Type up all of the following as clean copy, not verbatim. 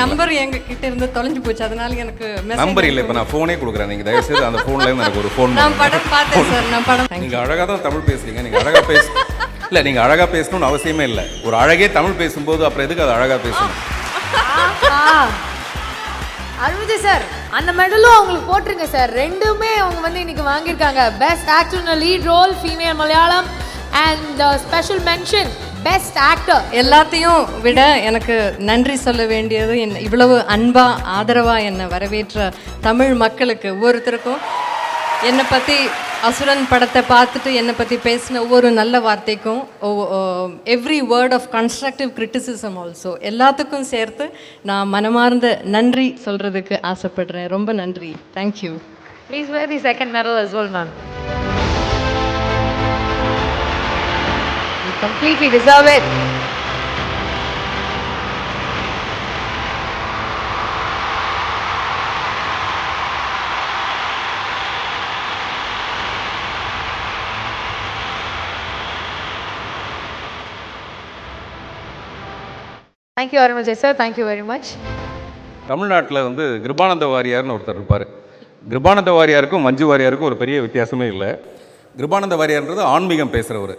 Number எங்க கிட்ட இருந்து தொலைஞ்சு போச்சு, அதனால எனக்கு நம்பர் இல்லை. இப்போ நான் ஃபோனே கொடுக்குறேன், நீங்கள் தயவுசெய்து அந்த ஃபோன்ல இருந்து எனக்கு ஒரு ஃபோன். நான் படம் பார்த்தேன் சார், நான் படம். நீங்கள் அழகாக தான் தமிழ் பேசுறீங்க, நீங்கள் அழகாக இல்லை நீங்கள் அழகாக பேசணும்னு அவசியமே இல்லை. ஒரு அழகே தமிழ் பேசும்போது அப்புறம் எதுக்கு அது அழகாக பேசணும்? அருண்விஜய் சார், அந்த மெடலும் அவங்களுக்கு போட்டிருங்க சார். ரெண்டுமே அவங்க வந்து இன்னைக்கு வாங்கியிருக்காங்க. Best actor in lead role female Malayalam and special mention best actor. எல்லாத்தையும் விட எனக்கு நன்றி சொல்ல வேண்டியது இவ்வளவு அன்பா ஆதரவா என்னை வரவேற்ற தமிழ் மக்களுக்கு ஒவ்வொருத்தருக்கும், என்னை பற்றி அசுரன் படத்தை பார்த்துட்டு என்னை பற்றி பேசின ஒவ்வொரு நல்ல வார்த்தைக்கும், every word of constructive criticism also, எல்லாத்துக்கும் சேர்த்து நான் மனமார்ந்த நன்றி சொல்கிறதுக்கு ஆசைப்படுறேன். ரொம்ப நன்றி. Thank you. Please wear the second medal as well, ma'am. You completely deserve it. Thank you, Arunvijay sir. Thank you very much. தமிழ்நாட்டில் வந்து கிருபானந்த வாரியார்னு ஒருத்தர் இருப்பார். கிருபானந்த வாரியாருக்கும் மஞ்சு வாரியாருக்கும் ஒரு பெரிய வித்தியாசமே இல்லை. கிருபானந்த வாரியார்ன்றது ஆன்மீகம் பேசுகிறவர்,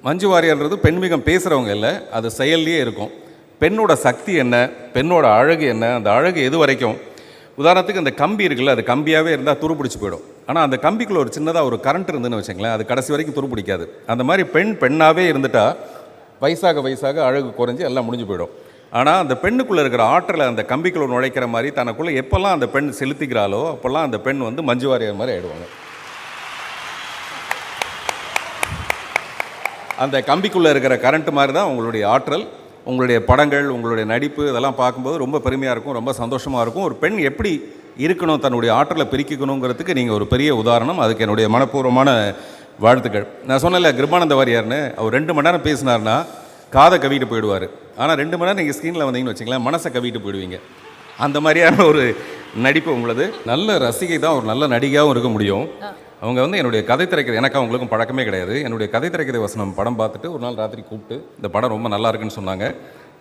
மஞ்சு வாரியார்ன்றது பெண்மீகம் பேசுகிறவங்க இல்லை, அது செயல்லையே இருக்கும். பெண்ணோட சக்தி என்ன, பெண்ணோட அழகு என்ன, அந்த அழகு எது வரைக்கும், உதாரணத்துக்கு அந்த கம்பி இருக்குல்ல, அது கம்பியாகவே இருந்தால் துருப்பிடிச்சு போயிடும். ஆனால் அந்த கம்பிக்குள்ளே ஒரு சின்னதாக ஒரு கரண்ட் இருந்துன்னு வச்சுங்களேன், அது கடைசி வரைக்கும் துருப்பிடிக்காது. அந்த மாதிரி பெண்ணாகவே இருந்துட்டால் வயசாக வயசாக அழகு குறைஞ்சி எல்லாம் முடிஞ்சு போயிடும். ஆனால் அந்த பெண்ணுக்குள்ளே இருக்கிற ஆற்றலை அந்த கம்பிக்குள்ளே நுழைக்கிற மாதிரி தனக்குள்ளே எப்போல்லாம் அந்த பெண் செலுத்திக்கிறாளோ அப்போல்லாம் அந்த பெண் வந்து மஞ்சு வாரியார் மாதிரி ஆகிடுவாங்க. அந்த கம்பிக்குள்ளே இருக்கிற கரண்ட் மாதிரி தான் உங்களுடைய ஆற்றல், உங்களுடைய படங்கள், உங்களுடைய நடிப்பு, இதெல்லாம் பார்க்கும்போது ரொம்ப பெருமையாக இருக்கும், ரொம்ப சந்தோஷமாக இருக்கும். ஒரு பெண் எப்படி இருக்கணும், தன்னுடைய ஆற்றலை பெருக்கிக்கணுங்கிறதுக்கு நீங்கள் ஒரு பெரிய உதாரணம். அதுக்கு என்னுடைய மனப்பூர்வமான வாழ்த்துக்கள். நான் சொன்னல கிருபானந்த வாரியார்னு, அவர் 2 மணி நேரம் பேசினார்னா காதை கவிட்டு போயிடுவார். ஆனால் 2 மணி நேரம் நீங்கள் ஸ்க்ரீனில் வந்தீங்கன்னு வச்சுங்களேன், மனசை கவிட்டு போயிடுவீங்க. அந்த மாதிரியான ஒரு நடிப்பு உங்களது. நல்ல ரசிகை தான் ஒரு நல்ல நடிகையாகவும் இருக்க முடியும். அவங்க வந்து என்னுடைய கதை திரைக்கதை, எனக்கு அவங்களுக்கும் பழக்கமே கிடையாது, என்னுடைய கதை திரைக்கதை வசனம் படம் பார்த்துட்டு ஒரு நாள் ராத்திரி கூப்பிட்டு இந்த படம் ரொம்ப நல்லா இருக்குன்னு சொன்னாங்க.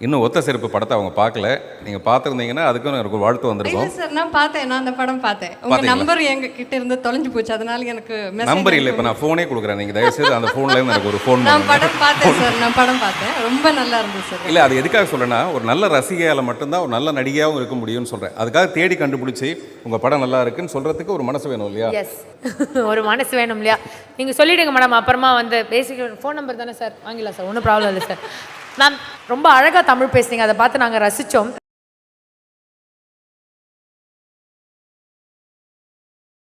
இன்னும் ஒத்த செருப்பு படத்தை அவங்க பார்க்கல, நீங்கள் பார்த்துருந்தீங்கன்னா அதுக்கும் எனக்கு ஒரு வாழ்த்து வந்திருக்கும். சார் நான் பார்த்தேன், நான் அந்த படம் பார்த்தேன். உங்கள் நம்பர் எங்க கிட்ட இருந்து தொலைஞ்சு போச்சு, அதனால எனக்கு நம்பர் இல்லை. இப்போ நான் ஃபோனே கொடுக்குறேன், நீங்கள் தயவுசெய்து அந்த ஃபோன்ல இருந்து எனக்கு ஒரு ஃபோன். நான் படம் பார்த்தேன் சார், நான் படம் பார்த்தேன், ரொம்ப நல்லா இருந்துச்சு சார். இல்லை, அது எதுக்காக சொல்கிறேன்னா, ஒரு நல்ல ரசிகையால் மட்டும்தான் ஒரு நல்ல நடிகையாகவும் இருக்க முடியும்னு சொல்கிறேன். அதுக்காக தேடி கண்டுபிடிச்சி உங்கள் படம் நல்லா இருக்குன்னு சொல்கிறதுக்கு ஒரு மனசு வேணும் இல்லையா? எஸ், ஒரு மனசு வேணும் இல்லையா? நீங்கள் சொல்லிவிடுங்க மேடம், அப்புறமா வந்து பேசிக் ஃபோன் நம்பர் தானே சார் வாங்கிடலாம் சார், ஒன்றும் ப்ராப்ளம் இல்லை சார். மேம் ரொம்ப அழகாக தமிழ் பேசுனீங்க, அதை பார்த்து நாங்கள் ரசித்தோம்.